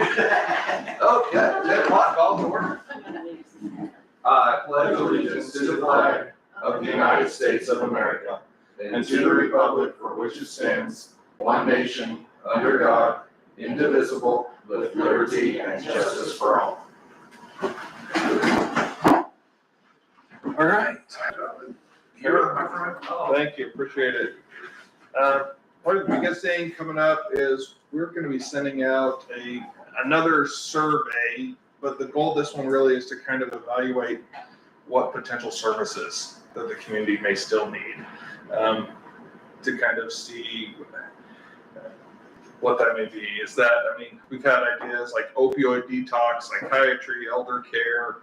Oh, yeah, 10 o'clock, call to order. I pledge allegiance to the flag of the United States of America and to the republic for which it stands, one nation, under God, indivisible, with liberty and justice for all. All right. Thank you, appreciate it. Part of the biggest thing coming up is we're gonna be sending out another survey, but the goal of this one really is to kind of evaluate what potential services that the community may still need. To kind of see what that may be. Is that, I mean, we've had ideas like opioid detox, psychiatry, elder care,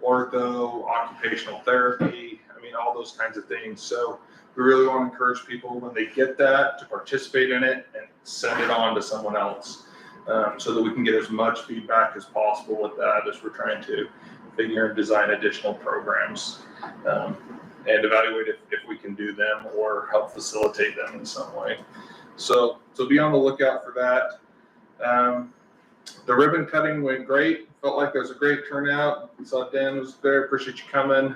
ortho, occupational therapy, I mean, all those kinds of things. So we really want to encourage people when they get that to participate in it and send it on to someone else, so that we can get as much feedback as possible with that as we're trying to figure and design additional programs, and evaluate if we can do them or help facilitate them in some way. So be on the lookout for that. The ribbon cutting went great. Felt like there was a great turnout. Saw Dan was there. Appreciate you coming.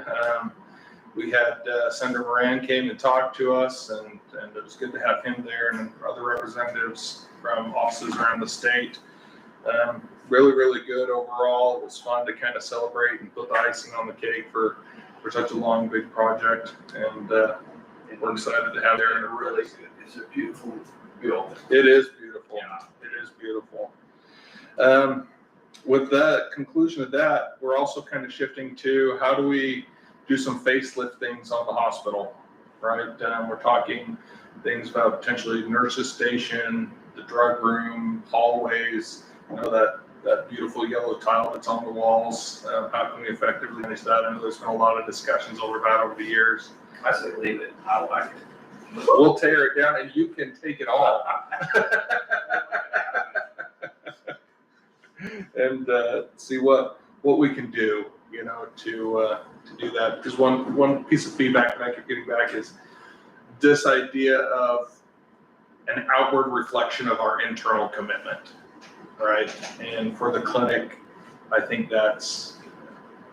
We had Senator Moran came and talked to us, and it was good to have him there and other representatives from offices around the state. Really, really good overall. It was fun to kind of celebrate and put the icing on the cake for such a long, big project. And we're excited to have there. And Really good. It's a beautiful building. it is beautiful. Yeah. It is beautiful. With the conclusion of that, we're also kind of shifting to how do we do some facelift things on the hospital, right? We're talking things about potentially nurses station, the drug room, hallways, you know, that beautiful yellow tile that's on the walls. How can we effectively manage that? I know there's been a lot of discussions over the years. I say leave it. I like it. We'll tear it down and you can take it all. And see what we can do, you know, to do that. Because one piece of feedback that I keep getting back is this idea of an outward reflection of our internal commitment, right? And for the clinic, I think that's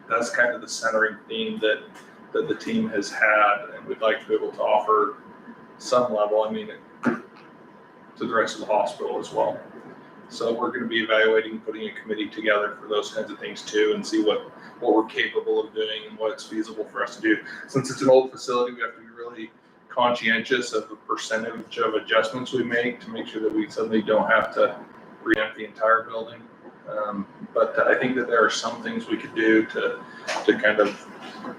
kind of the centering theme that the team has had, and we'd like to be able to offer some level, I mean, to the rest of the hospital as well. So we're going to be evaluating, putting a committee together for those kinds of things too, and see what we're capable of doing and what's feasible for us to do. Since it's an old facility, we have to be really conscientious of the percentage of adjustments we make to make sure that we suddenly don't have to re-amp the entire building. But I think that there are some things we could do to kind of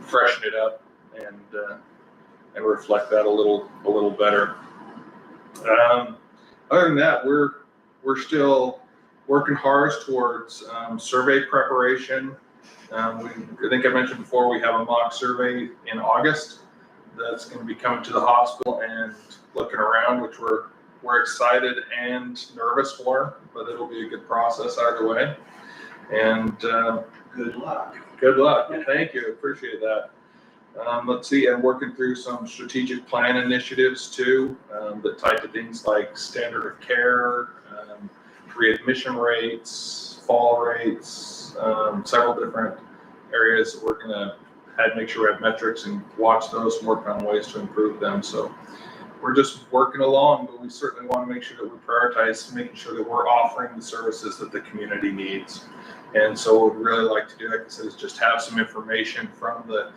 freshen it up and reflect that a little better. Other than that, we're still working hard towards survey preparation. I think I mentioned before, we have a mock survey in August that's going to be coming to the hospital and looking around, which we're excited and nervous for, but it'll be a good process either way. And Good luck. good luck. Thank you. Appreciate that. Let's see, I'm working through some strategic plan initiatives too, that tie to things like standard of care, readmission rates, fall rates, several different areas that we're gonna make sure we have metrics and watch those and work on ways to improve them. So we're just working along, but we certainly want to make sure that we prioritize making sure that we're offering the services that the community needs. And so what we'd really like to do, like I said, is just have some information from the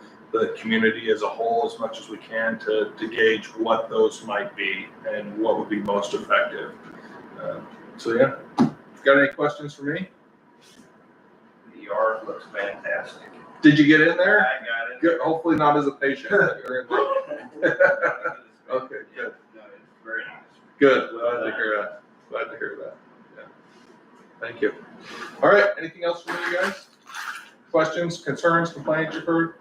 community as a whole as much as we can to gauge what those might be and what would be most effective. So yeah, got any questions for me? The yard looks fantastic. Did you get in there? I got it. Good. Hopefully not as a patient. Okay, good. No, it's very nice. Good. Glad to hear that. Yeah. Thank you. All right. Anything else from you guys? Questions, concerns, complaints you've heard?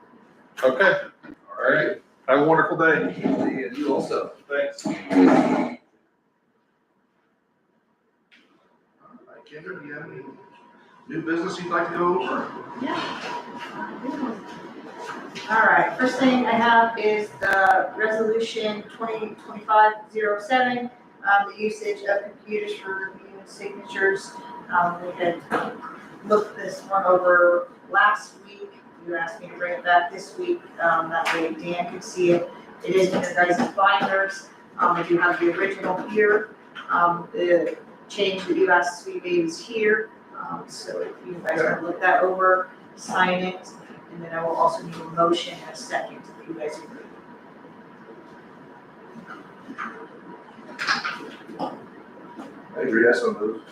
Okay. All right. Have a wonderful day. You also. Thanks. Kendra, do you have any new business you'd like to go over? Yeah. All right, first thing I have is the resolution 2025-07, the usage of computers for reviewing signatures. We had looked this one over last week. You asked me to bring it back this week, that way Dan could see it. It is in your guys' binders. I do have the original here. The change that you asked to be made is here. So if you guys want to look that over, sign it, and then I will also need a motion and a second if you guys agree. I agree, that's a move.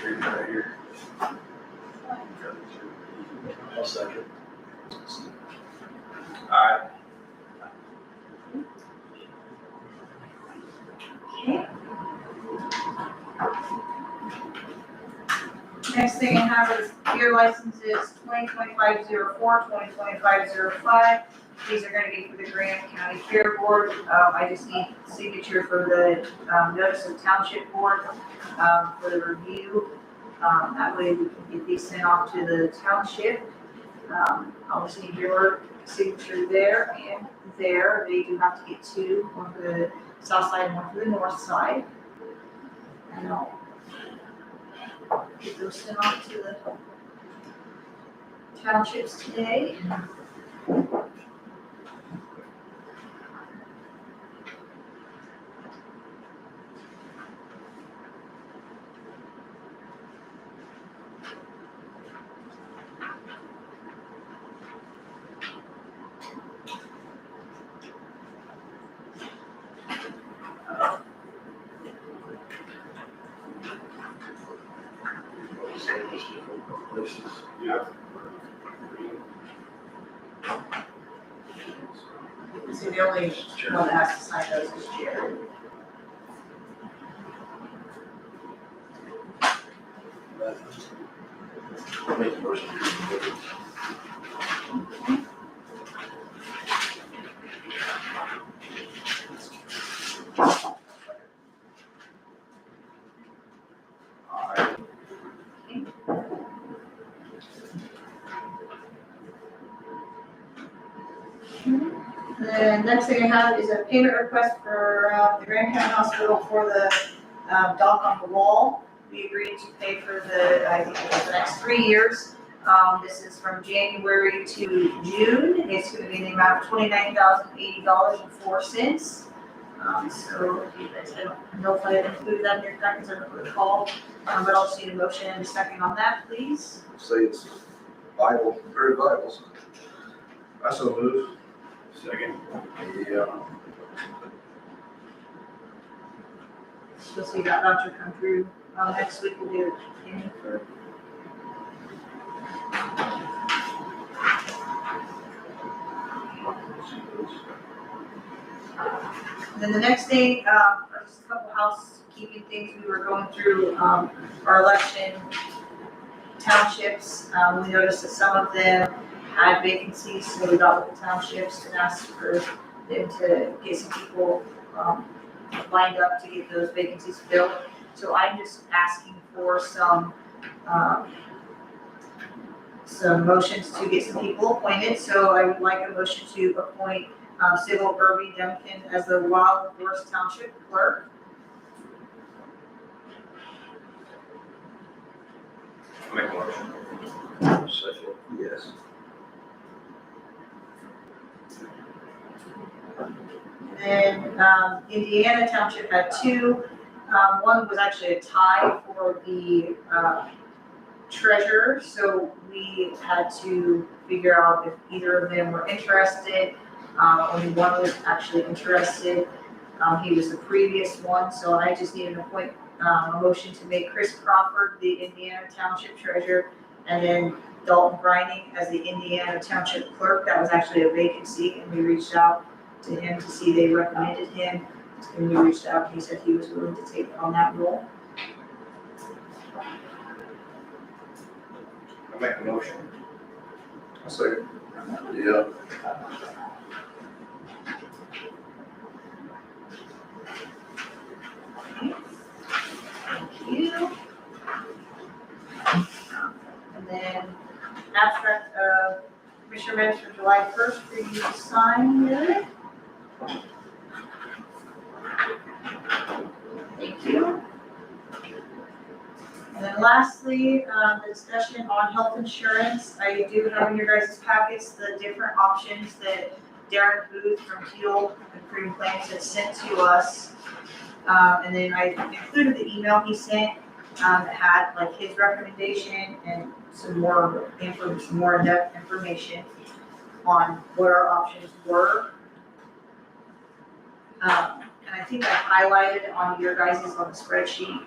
Right here. I'll second. Aye. Okay. Next thing I have is beer licenses 2025-04, 2025-05. These are gonna be for the Graham County Fair Board. I just need signature for the, notice of township board, for the review. That way we can get these sent off to the township. I'll just need your signature there and there. They do have to get two, one for the south side and one for the north side. And I'll get those sent off to the townships today. Yeah. So the only one that has to sign those is Jared. I'll make a motion. Aye. The next thing I have is a payment request for the Grand County Hospital for the dock on the wall. We agreed to pay for the, I think it was the next 3 years. This is from January to June. It's gonna be in the amount of $29,080.04. So if you guys, I don't know if I included that in your packets or the call, but I'll just need a motion and a second on that, please. Say it's vital, very vital. That's a move. Second. Yeah. You'll see that voucher come through, next week we'll do it in for. And then the next thing, are just a couple housekeeping things. We were going through, our election townships. We noticed that some of them had vacancies, so we got with the townships and asked for them to get some people, lined up to get those vacancies filled. So I'm just asking for some motions to get some people appointed. So I would like a motion to appoint Sybil Irby Duncan as the Wild Horse Township Clerk. Make a motion. Second. Yes. And Indiana Township had two. One was actually a tie for the treasurer, so we had to figure out if either of them were interested. Only one was actually interested. He was the previous one, so I just need a motion to make Chris Crawford the Indiana Township treasurer, and then Dalton Brining as the Indiana Township clerk. That was actually a vacancy, and we reached out to him to see, they recommended him, and we reached out, and he said he was willing to take on that role. I make a motion. I'll second. Yeah. Thank you. And then abstract of Commissioner minutes for July 1st for you to sign there. lastly, the discussion on health insurance. I do have in your guys' packets the different options that Darren Booth from Heal and Freedom Claims had sent to us. And then I included the email he sent, that had like his recommendation and some more in-depth information on what our options were. And I think I highlighted on your guys' on the spreadsheet,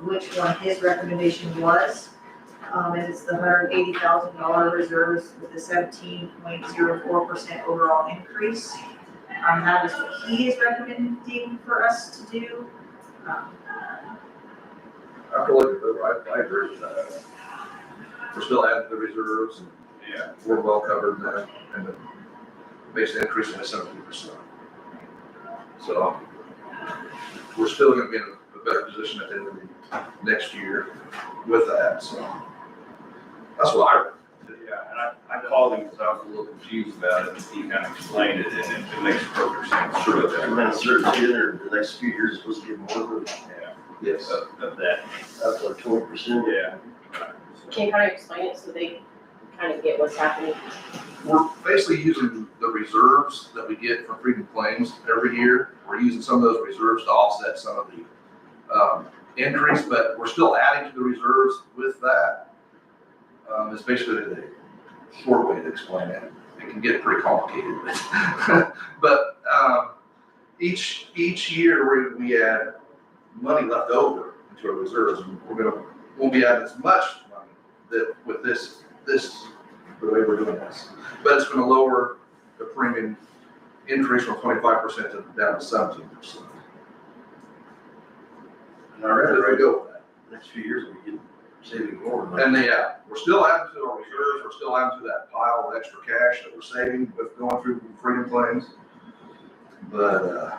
which one his recommendation was. And it's the $180,000 reserves with a 17.04% overall increase. That is what he is recommending for us to do. I feel like I agree with that. We're still adding the reserves and Yeah. we're well covered in that, and the base increase by 17%. So we're still gonna be in a better position at the end of the next year with that, so that's what I. Yeah, and I called him because I was a little confused about it, and he kind of explained it, and it makes perfect sense. Sure of that. And then certainly in the next few years, it's supposed to get more Yeah, Yes. of that, up to like 20%. yeah. Can you kind of explain it so they kind of get what's happening? We're basically using the reserves that we get from Freedom Claims every year. We're using some of those reserves to offset some of the increase, but we're still adding to the reserves with that. It's basically the short way to explain it. It can get pretty complicated, but each year we add money left over into our reserves. Won't be adding as much money that with this the way we're doing this, but it's going to lower the premium increase from 25% down to 17%. And I read There we it, go with that. next few years, we get saving more. And we're still adding to our reserves, we're still adding to that pile of extra cash that we're saving with going through Freedom Claims. But,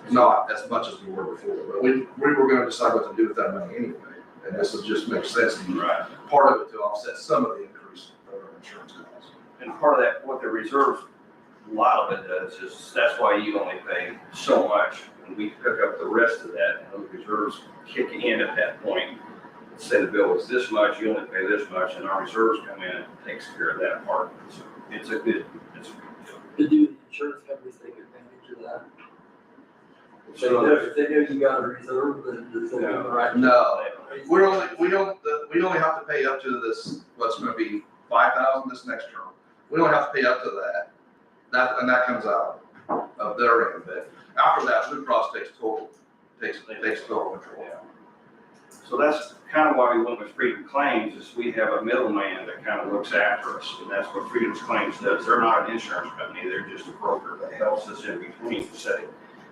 not as much as we were before, but we were gonna decide what to do with that money anyway. And this would just make sense to be Right, part of it to offset some of the increase of our insurance costs. and part of that, what the reserve, a lot of it does is, that's why you only pay so much, and we pick up the rest of that, and the reserves kick in at that point. Say the bill is this much, you only pay this much, and our reserves come in and takes care of that part. So it's a good deal. To do the insurance companies take advantage of that? If they So- know, if they know you got a reserve, then it's in the right. No, we only have to pay up to this, what's gonna be 5,000 this next term. We only have to pay up to that. That comes out of their end of it. After that, Blue Cross takes total control. So that's kind of why we went with Freedom Claims, is we have a middleman that kind of looks after us, and that's what Freedom Claims does. They're not an insurance company, they're just a broker that helps us in between to say,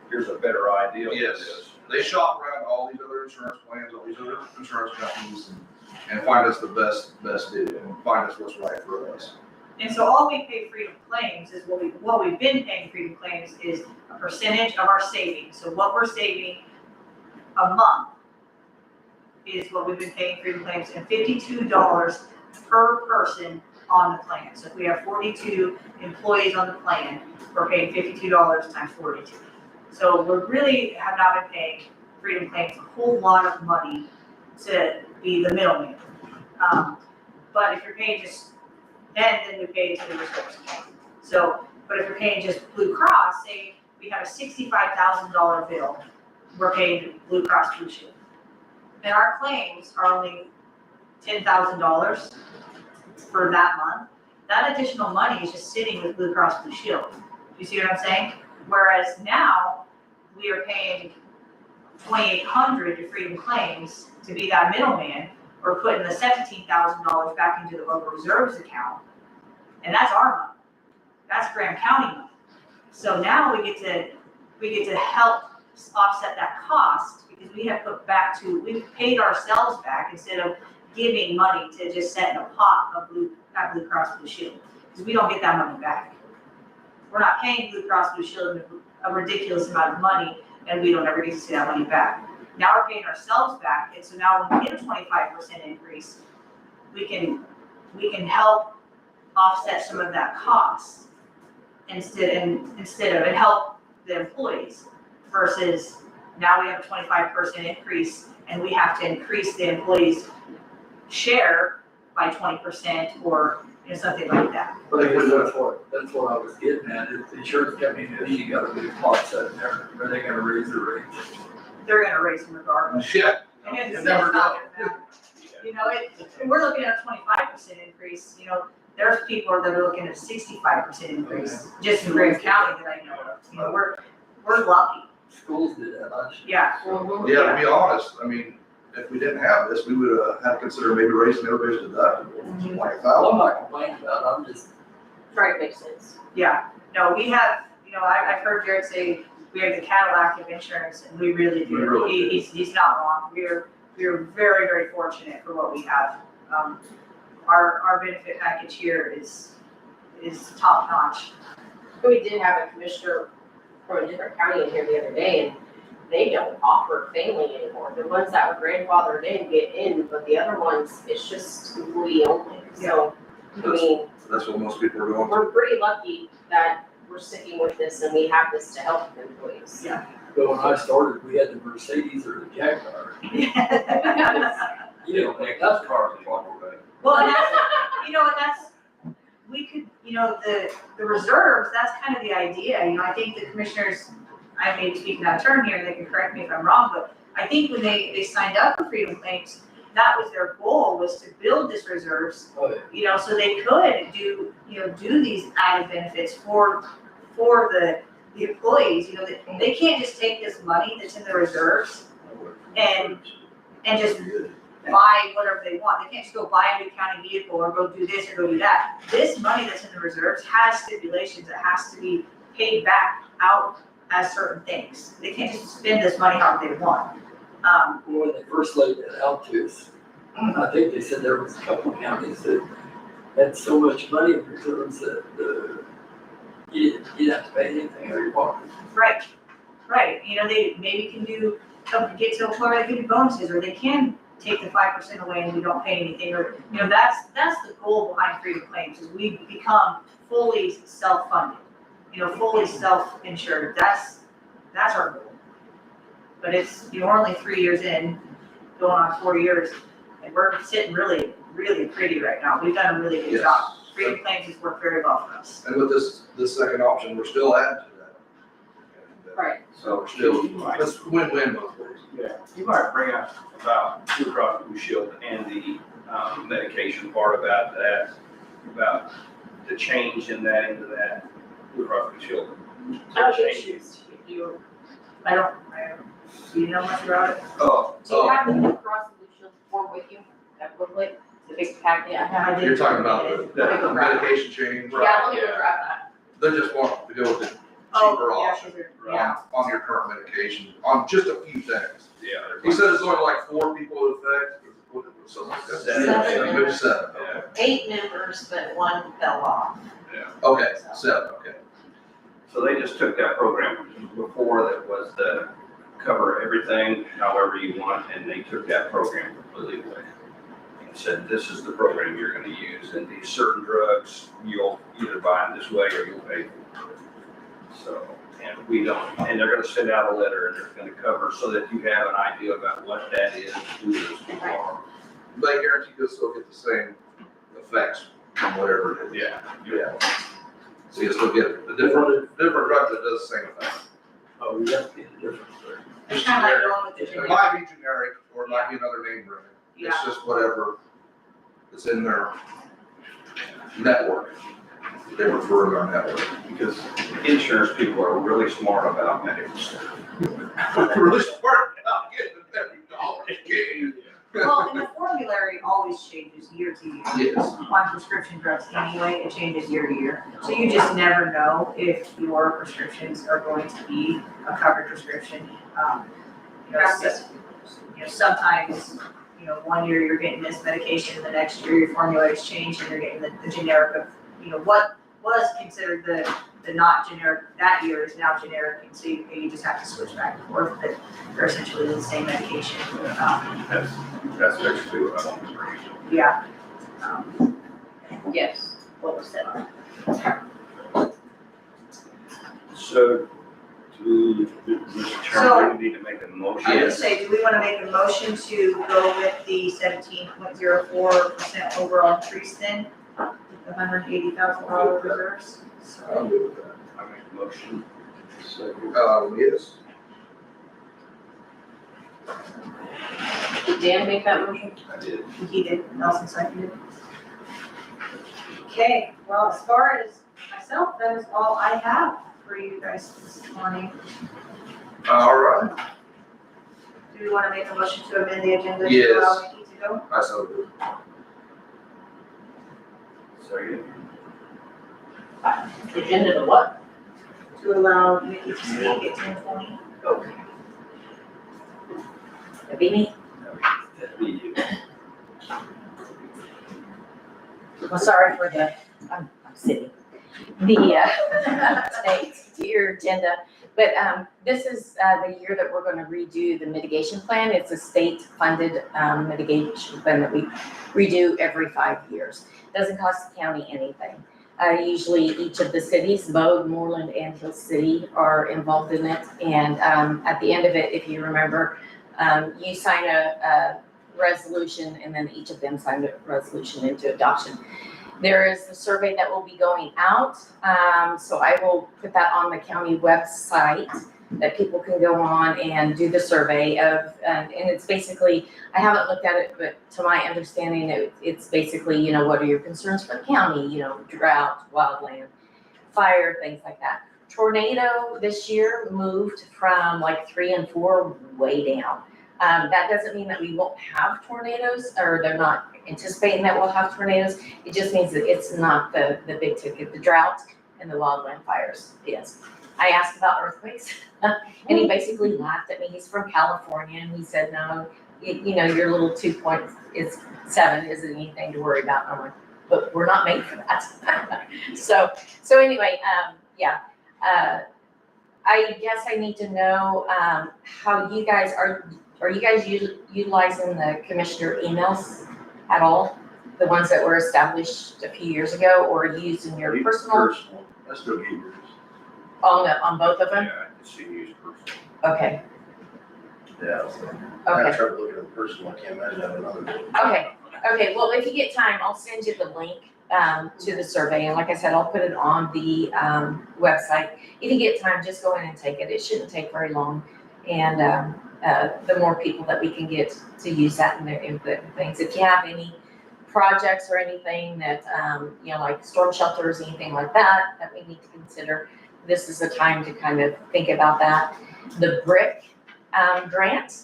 here's a better idea for Yes. this. They shop around all these other insurance plans, all these other insurance companies, and find us the best deal, and find us what's right for us. And so all we pay Freedom Claims is what we've been paying Freedom Claims is a percentage of our savings. So what we're saving a month is what we've been paying Freedom Claims, and $52 per person on the plan. So if we have 42 employees on the plan, we're paying $52 times 42. So we really have not been paying Freedom Claims a whole lot of money to be the middleman. But if you're paying just, then we pay to the resource account. So, but if you're paying just Blue Cross, say we have a $65,000 bill, we're paying Blue Cross Blue Shield. And our claims are only $10,000 for that month. That additional money is just sitting with Blue Cross Blue Shield. You see what I'm saying? Whereas now, we are paying $2,800 to Freedom Claims to be that middleman. We're putting the $17,000 back into the local reserves account. And that's our money. That's Graham County money. So now we get to help offset that cost, because we've paid ourselves back instead of giving money to just set in a pot of Blue Cross Blue Shield, because we don't get that money back. We're not paying Blue Cross Blue Shield a ridiculous amount of money, and we don't ever get to see that money back. Now we're paying ourselves back, and so now when we get a 25% increase, we can help offset some of that cost instead of, and help the employees, versus now we have a 25% increase and we have to increase the employee's share by 20% or, something like that. But I guess that's what I was getting at, if the insurance company knows you got a big offset in there, are they gonna raise the rate? They're gonna raise them regardless. Yeah. And it's You not never gonna matter. We're looking at a 25% increase, there's people that are looking at a 65% increase, just in Graham County that I know of. We're lucky, Schools did that last year. yeah. Yeah, to be honest, I mean, if we didn't have this, we would have had to consider maybe raising everybody's deductible to Mhm. 20,000. Well, I'm not complaining about it, I'm just, Try to make sense. Yeah, no, we have, I've heard Jared say, we have the Cadillac of insurance, and we really do. We really do. He's not wrong, we're very, very fortunate for what we have. Our benefit package here is top notch. We did have a commissioner from a different county in here the other day, and they don't offer family anymore. The ones that were grandfathered in get in, but the other ones, it's just employee only. So, I mean, That's what most people are going we're pretty lucky that we're sticking with this and we have this to help employees. Yeah. but when I started, we had the Mercedes or the Jaguar. You don't think that's cars you want to Well, and that's, we could, the reserves, that's kind of the idea, I think the commissioners, I may be speaking out of turn here, and they can correct me if I'm wrong, but I think when they signed up for Freedom Claims, that was their goal, was to build this reserves, Oh, yeah. so they could do these added benefits for the employees, they can't just take this money that's in the reserves and just buy whatever they want. They can't just go buy a new county vehicle or go do this or go do that. This money that's in the reserves has stipulations. It has to be paid back out as certain things. They can't just spend this money however they want. When they first laid that out to us, I think they said there was a couple of counties that had so much money in reserves that, you didn't have to pay anything out of your pocket. Right. They maybe can get to a point where they can do bonuses, or they can take the 5% away and we don't pay anything, or, that's the goal behind Freedom Claims, is we become fully self-funded, fully self-insured. That's our goal. But it's, we're only 3 years in, going on 4 years, and we're sitting really, really pretty right now. We've done a really good Yes. job. Freedom Claims has worked very well for us. And with this second option, we're still adding to that. And, Right. So we're still, it's win-win both ways. Yeah, you might bring up about Blue Cross Blue Shield and the medication part about that, about the change in that into that Blue Cross Blue Shield. Do you know much about it? Oh, Do you have the Blue Cross Blue Shield form with you, that booklet, the big packet? I did. You're talking about the medication change. Yeah, let me go grab that. They just want to go with the cheaper Oh, option yeah. on your current medication, on just a few things. yeah. He said it's only like 4 people it affects, or something like that. Seven. Maybe 7. Yeah. 8 members, but 1 fell off. Okay, 7, okay. So they just took that program before that was the cover everything however you want, and they took that program completely away. And said, this is the program you're gonna use, and these certain drugs, you'll either buy them this way or you'll pay for it. So, and we don't, and they're gonna send out a letter and it's gonna cover so that you have an idea about what that is, who those people are. But I guarantee you'll still get the same effects from whatever it is. Yeah. So you still get a different drug that does the same effect. Oh, we have to get a difference there. It's Just kind of like generic. going with the It generic. might be generic, or it might be another name brand. Yeah. It's just whatever is in their network. They refer to our network. Because insurance people are really smart about medical stuff. Really smart about getting every dollar you get. Well, and the formulary always changes year to year. Yes. On prescription drugs anyway, it changes year to year. So you just never know if your prescriptions are going to be a covered prescription. Sometimes, 1 year you're getting this medication, and the next year your formulary's changed and you're getting the generic of, what was considered the not generic that year is now generic, and so you just have to switch back and forth, but they're essentially the same medication. That's basically what I want to bring. Yeah. Yes, what was said. So, to Mr. Chairman, we need to make a motion. I would say, do we wanna make a motion to go with the 17.04% overall increase then? The $180,000 reserves? I'll do with that. I make a motion. Yes. Did Dan make that motion? I did. He did, Nelson seconded. Okay, well, as far as myself, that is all I have for you guys this morning. All right. Do we wanna make a motion to amend the agenda to Yes. allow Nikki to go? I so do. Second. Agenda to what? To allow Nikki to speak at 10:20? Okay. That'd be me. That'd be you. Well, sorry for the, I'm sitting. To your agenda, but, this is, the year that we're gonna redo the mitigation plan. It's a state-funded, mitigation plan that we redo every 5 years. Doesn't cost the county anything. Usually each of the cities, Bogue, Moreland, and Hill City are involved in it. And, at the end of it, if you remember, you sign a resolution and then each of them sign a resolution into adoption. There is the survey that will be going out, so I will put that on the county website that people can go on and do the survey of, and it's basically, I haven't looked at it, but to my understanding, it's basically, what are your concerns for the county, drought, wildland, fire, things like that. Tornado this year moved from like 3 and 4 way down. That doesn't mean that we won't have tornadoes, or they're not anticipating that we'll have tornadoes. It just means that it's not the big ticket, the drought and the wildland fires, yes. I asked about earthquakes, and he basically laughed at me. He's from California, and he said, no, your little 2.7 isn't anything to worry about. I'm like, but we're not made for that. So anyway, yeah. I guess I need to know, how you guys are you guys utilizing the commissioner emails at all? The ones that were established a few years ago, or are you using your personal? Personal, I still get yours. On both of them? Yeah, I can see you use personal. Okay, Yeah. I okay, had trouble looking at the personal, I can't imagine having another. okay, well, if you get time, I'll send you the link, to the survey, and like I said, I'll put it on the, website. If you get time, just go in and take it, it shouldn't take very long, and, the more people that we can get to use that in their input and things. If you have any projects or anything that, like storm shelters, anything like that, that we need to consider, this is the time to kind of think about that. The BRIC, grant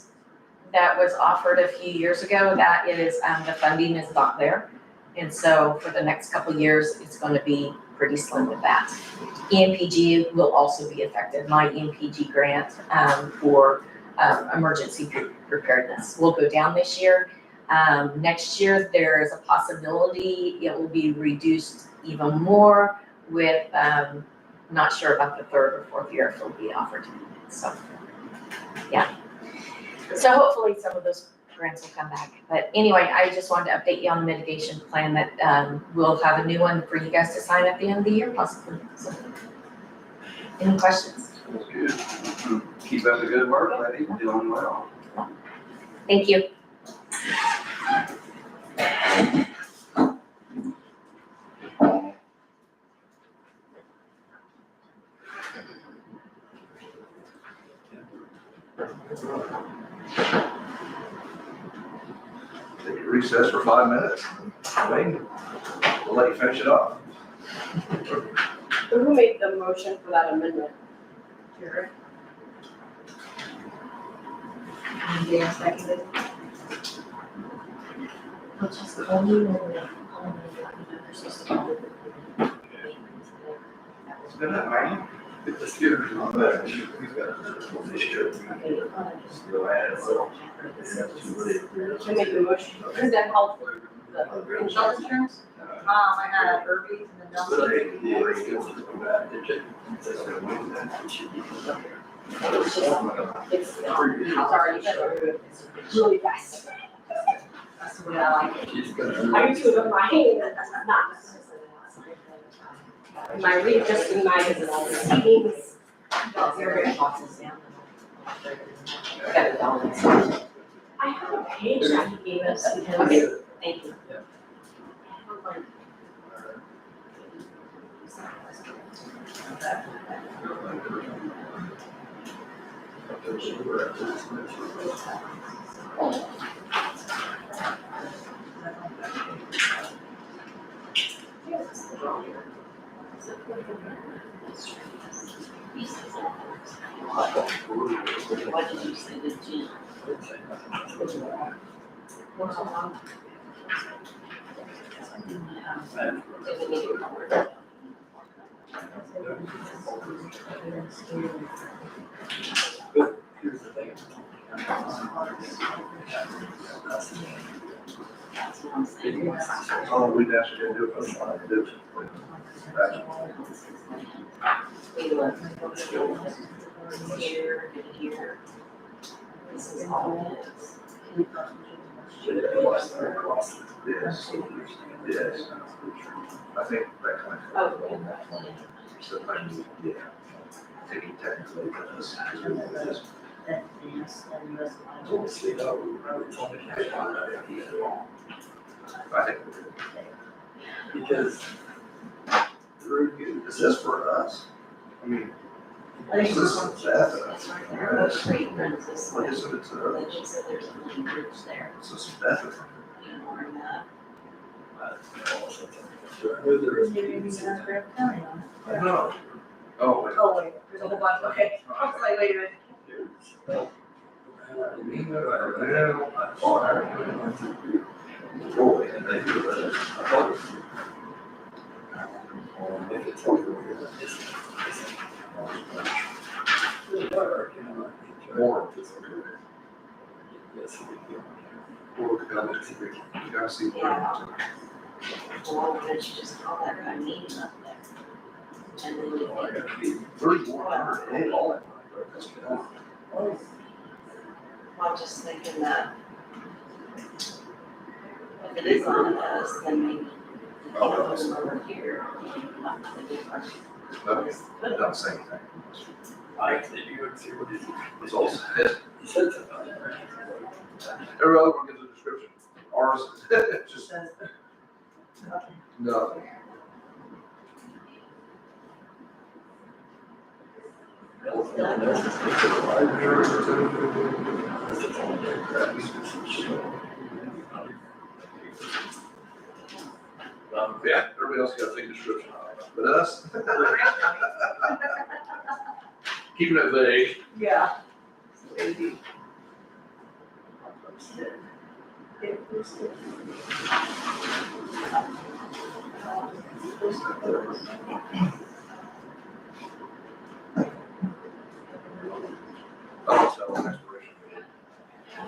that was offered a few years ago, that is, the funding is not there. And so for the next couple of years, it's going to be pretty slim with that. EMPG will also be affected. My EMPG grant, for emergency preparedness will go down this year. Next year, there is a possibility it will be reduced even more with, not sure about the 3rd or 4th year if it'll be offered. So, yeah. So hopefully some of those grants will come back. But anyway, I just wanted to update you on the mitigation plan that, we'll have a new one for you guys to sign at the end of the year possibly. So, any questions? That's good. Keep up the good work, lady, doing well. Thank you. Take a recess for 5 minutes. Wayne, we'll let you finish it off. Who made the motion for that amendment? Jared? Dan seconded. Which is the only one that, Good night, man. Let's get her on that. We've got another issue. Go ahead. That's too late. Who made the motion? Who's that help? The Health insurance? I had Irby's and then So Nelson. they, yeah, they go to come back, they check. That's what we do, that should be. It's, sorry, you better do it really fast. That's the way I like it. She's gonna. I do two of my hand, that's not. My readjusting magazine, all the seatings, Your boxes down. Got it down. I have a page that he gave us because. Okay, thank you. What did you say to Jim? Here's the thing. Oh, we'd ask you to do it for fun, do it. We look here, and here. This is all it is. Yes, yes. I think that kind of. Oh, So, yeah. Taking technically, but this is really just. I think. Because the review, Is this for us? I mean. I think This is definite. it's right there. Oak Street runs this What way. is it? It's Then she said there's a little bridge there. This is definite. You know, or that. No. Oh, wait. Oh, wait, there's a whole bunch, okay. I was like, wait a minute. Oh, and they do that. More. You gotta see. Yeah. Well, then she just called that guy meeting up there. And then we did. 3,100. I'm just thinking that if it is on us, then maybe it's over here. Don't say anything. I think you would see what It's all said. he said something. Every other one gives a description. Ours, just nothing. Yeah, everybody else got a big description, but us. Keeping it vague. Yeah. Oh, so expiration.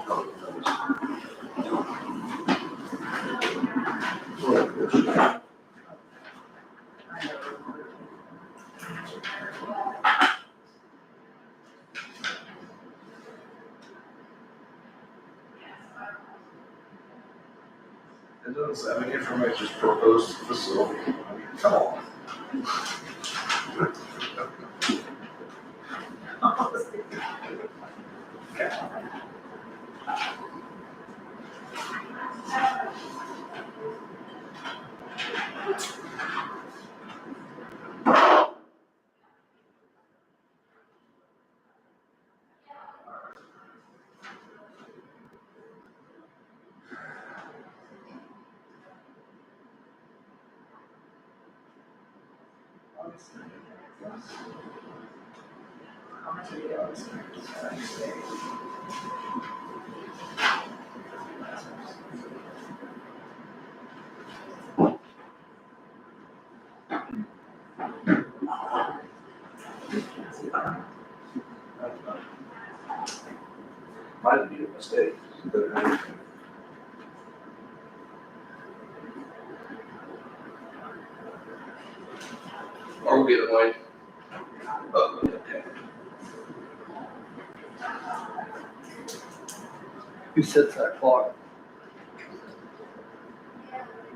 It doesn't have any information, just proposed facility. I mean, come on. Might be a mistake. Or we'll get it late. Oh, okay. Who sets that clock?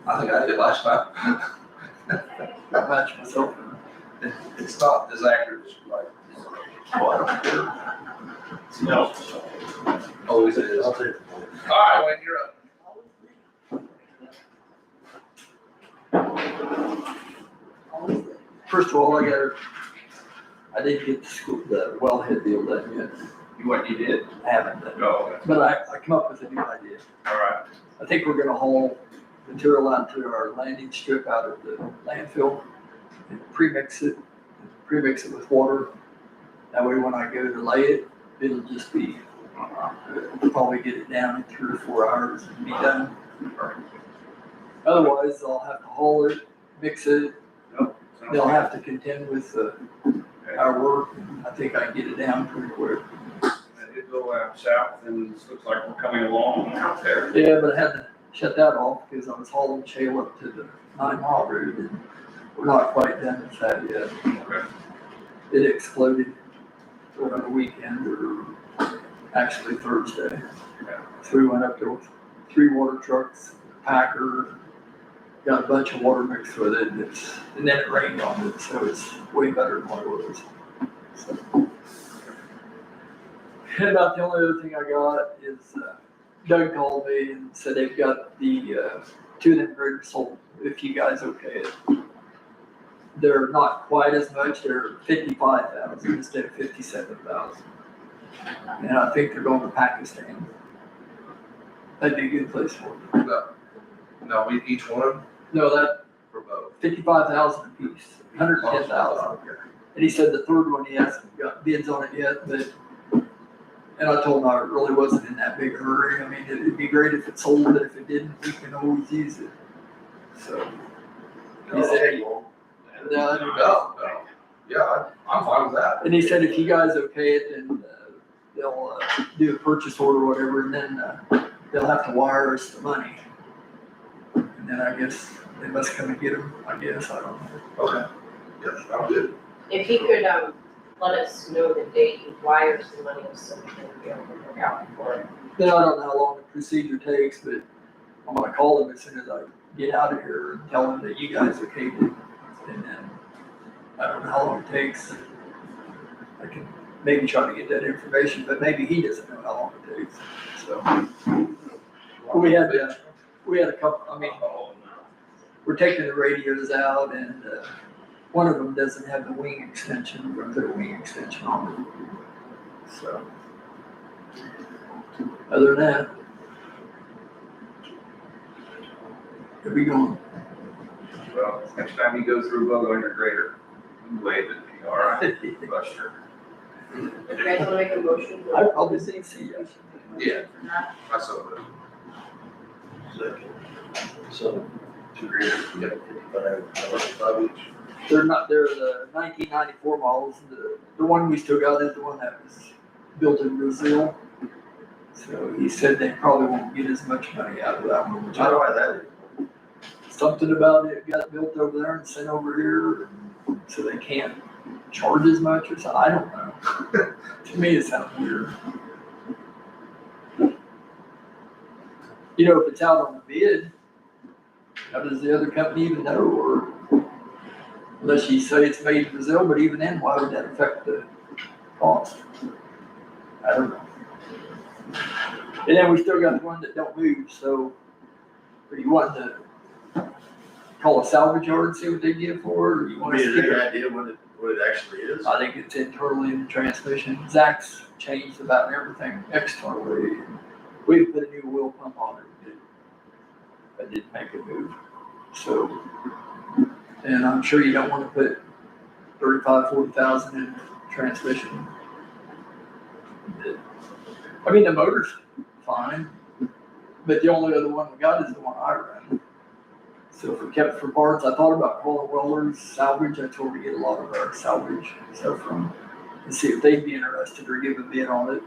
I think I did last time. I match myself. It's not as accurate as you like. Oh, I don't care. No. Always it is. I'll take it. All right, Wayne, you're up. First of all, I didn't get the wellhead deal done yet. You did? I haven't done it. No. But I come up with a new idea. All right. I think we're gonna haul material out to our landing strip out of the landfill and pre-mix it with water. That way when I go to lay it, it'll just be, probably get it down in 3 or 4 hours and be done. Otherwise, I'll have to haul it, mix it, they'll have to contend with our work. I think I can get it down pretty quick. I did go south and it looks like we're coming along out there. Yeah, but I had to shut that off because I was hauling shale up to the 9 Mile Road and we're not quite done with that yet. Okay. It exploded over the weekend or actually Thursday. So we went up there with 3 water trucks, a packer, got a bunch of water mixed with it and then it rained on it, so it's way better than what it was. So. And about the only other thing I got is Doug called me and said they've got the 2 of them graders sold, if you guys okay it. They're not quite as much, they're 55,000 instead of 57,000. And I think they're going to Pakistan. That'd be a good place for them. No, each one of them No, that for both. 55,000 a piece, 110,000. And he said the third one, he hasn't got bids on it yet, but, and I told him I really wasn't in that big a hurry. I mean, it'd be great if it sold, but if it didn't, we can always use it. So, he said, No. Yeah, I'm fine with that. and he said if you guys okay it, then they'll do a purchase order or whatever, and then they'll have to wire us the money. And then I guess they must come and get them, I guess, I don't know. Okay. Yeah, I'm good. If he could, let us know the date he wires the money so we can be able to look out for it. Then I don't know how long the procedure takes, but I'm gonna call them as soon as I get out of here and tell them that you guys okayed it. And then, I don't know how long it takes. I can maybe try to get that information, but maybe he doesn't know how long it takes, so. We had a couple, I mean, we're taking the radios out and, one of them doesn't have the wing extension, we're gonna put a wing extension on it, so. Other than that, where we going? Well, next time you go through Bogo on your grader, wave at me, all right? Buster. You guys wanna make a motion? I probably think so, yes. Yeah, I saw that. Second. So, 2 graders, we got 55 each. They're the 1994 models, the one we still got is the one that was built in Brazil. So he said they probably won't get as much money out of that one, which I How do don't. I that? Something about it got built over there and sent over here, so they can't charge as much or something, I don't know. To me, it sounds weird. You know, if it's out on the bid, how does the other company even know, or unless you say it's made in Brazil, but even then, why would that affect the cost? I don't know. And then we still got the one that don't move, so, are you wanting to call a salvage yard and see what they give for it, or you I want mean, to is skip there it? any idea what it actually is? I think it's internally in the transmission. Zach's changed about everything externally. We put a new wheel pump on it, but didn't make it move. So, and I'm sure you don't want to put 40,000 in transmission. I mean, the motor's fine, but the only other one we got is the one I run. So if we kept it for parts, I thought about calling Weller's Salvage. That's where we get a lot of our salvage stuff from, and see if they'd be interested or give a bid on it.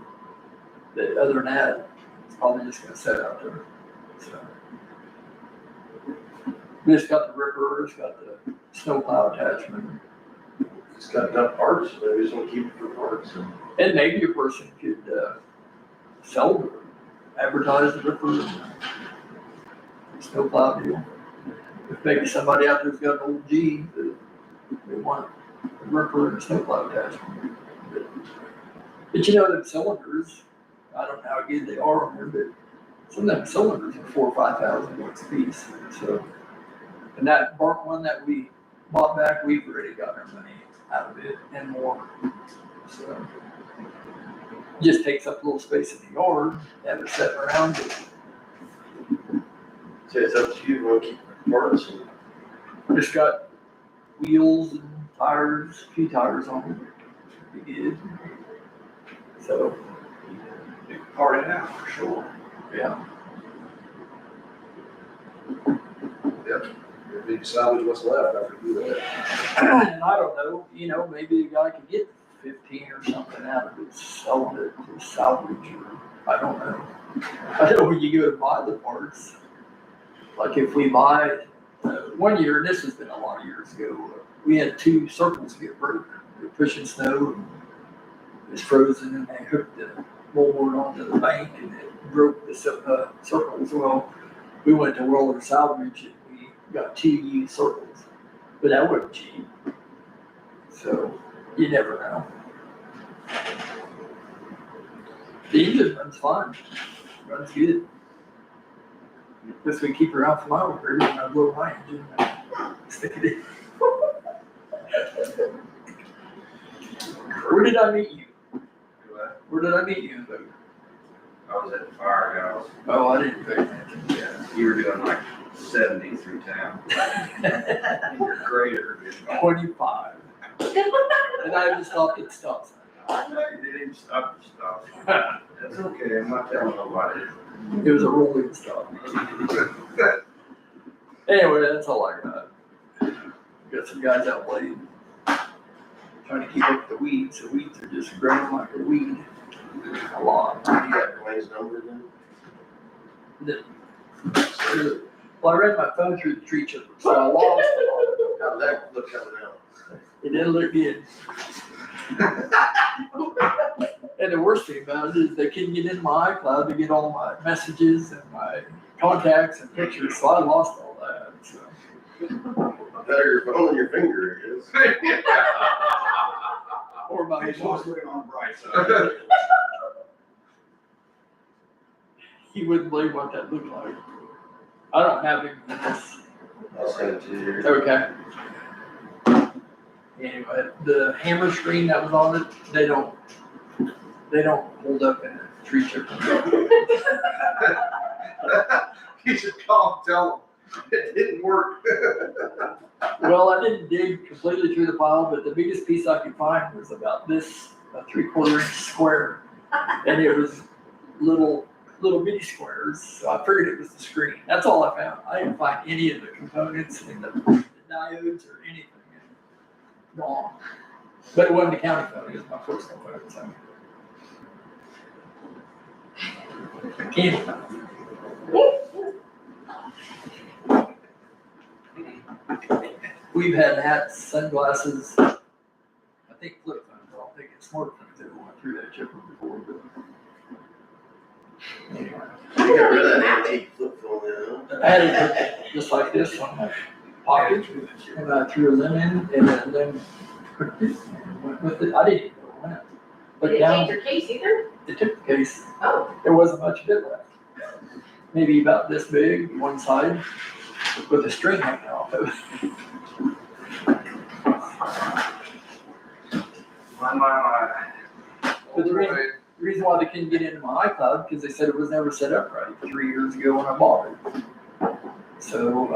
But other than that, it's probably just gonna sit out there. So. It's got the ripper, it's got the snowplow attachment, It's got enough parts, but we just want to keep it for parts. and maybe a person could, sell it, advertise the ripper, snowplow deal. If maybe somebody out there's got an old G that they want a ripper and a snowplow attachment. But you know, them cylinders, I don't know how good they are on there, but some of them cylinders are $4,000 or $5,000 a piece, so. And that bark one that we bought back, we've already got our money out of it and more, so. Just takes up a little space in the yard, have it sitting around, but So it's up to you, we'll keep parts and just got wheels and tires, a few tires on it. Be good. So, you can part it out for sure. yeah. If we salvage what's left after we do that. And I don't know, maybe a guy could get 15 or something out of it, selling it to salvage, or, I don't know. I know when you go to buy the parts, like if we buy, one year, and this has been a lot of years ago, we had 2 circles get broke. We were pushing snow, and it was frozen, and they hooked the moldboard onto the bank, and it broke the circles. Well, we went to Whirler Salvage, and we got 2 used circles, but that wasn't cheap. So, you never know. The engine runs fine, runs good. Guess we keep her out from my over when I blow my engine and stick it in. Where did I meet you? Where did I meet you in Bogue? I was at the firehouse. Oh, I didn't pay attention. Yeah, you were doing like 70 through town. Your grader. 25. And I just stopped at stop sign. I know you didn't even stop to stop. That's okay, I'm not telling nobody. It was a rolling stop. Anyway, that's all I got. Got some guys out late trying to keep up with the weeds. The weeds are just growing like a weed. A lot. You got Dwayne's number then? Well, I ran my phone through the tree chipper, so I lost it. How'd that look coming out? It didn't look good. And the worst thing about it is they couldn't get into my iCloud to get all my messages and my contacts and pictures, so I lost all that, so. Better your phone than your finger, it is. Or my. Looking on the bright side. You wouldn't believe what that looked like. I don't have him in this. I'll send it to you. Okay. Anyway, the hammer screen that was on it, they don't hold up in a tree chipper. You should call and tell them it didn't work. Well, I didn't dig completely through the pile, but the biggest piece I could find was about this, a 3/4 inch square. And it was little bitty squares, so I figured it was the screen. That's all I found. I didn't find any of the components and the diodes or anything. Wrong. But it wasn't the county phone, it was my personal phone, so. Anyway. We've had hats, sunglasses, I think flip phones, I don't think it's smartphones that went through that chipper before, but. Anyway. You got rid of that antique flip phone then, I had it just like this on my pocket, and I threw them in, and then put it, and went with it. I didn't even know when. But Did it down, take your case either? it took the case, Oh, there wasn't much of it left. Maybe about this big, one side, with a string hanging off of it. My. But the reason why they couldn't get into my iCloud, because they said it was never set up right 3 years ago when I bought it. So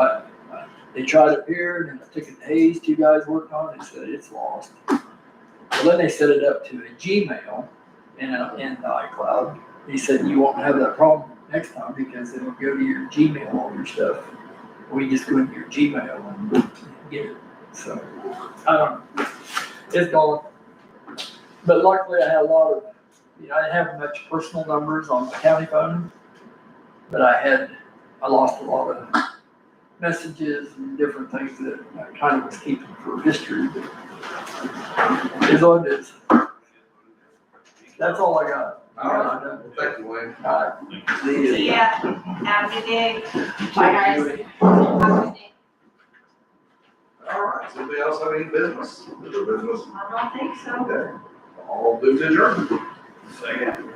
they tried it here, and then I took it to Hayes, 2 guys worked on it, and said it's lost. Well, then they set it up to a Gmail in the iCloud. He said you won't have that problem next time because it'll go to your Gmail, all your stuff. We just go into your Gmail and get it. So I don't know. It's gone. But luckily I had a lot of, I didn't have much personal numbers on the county phone, but I lost a lot of messages and different things that I kind of was keeping for history, but it's what it is. That's all I got. All right, well, thank you, Wayne. All right. See ya, have a good day. bye guys. Have a good day. All right, does anybody else have any business? Is there business? I don't think so. Okay. All move to adjourn. Second.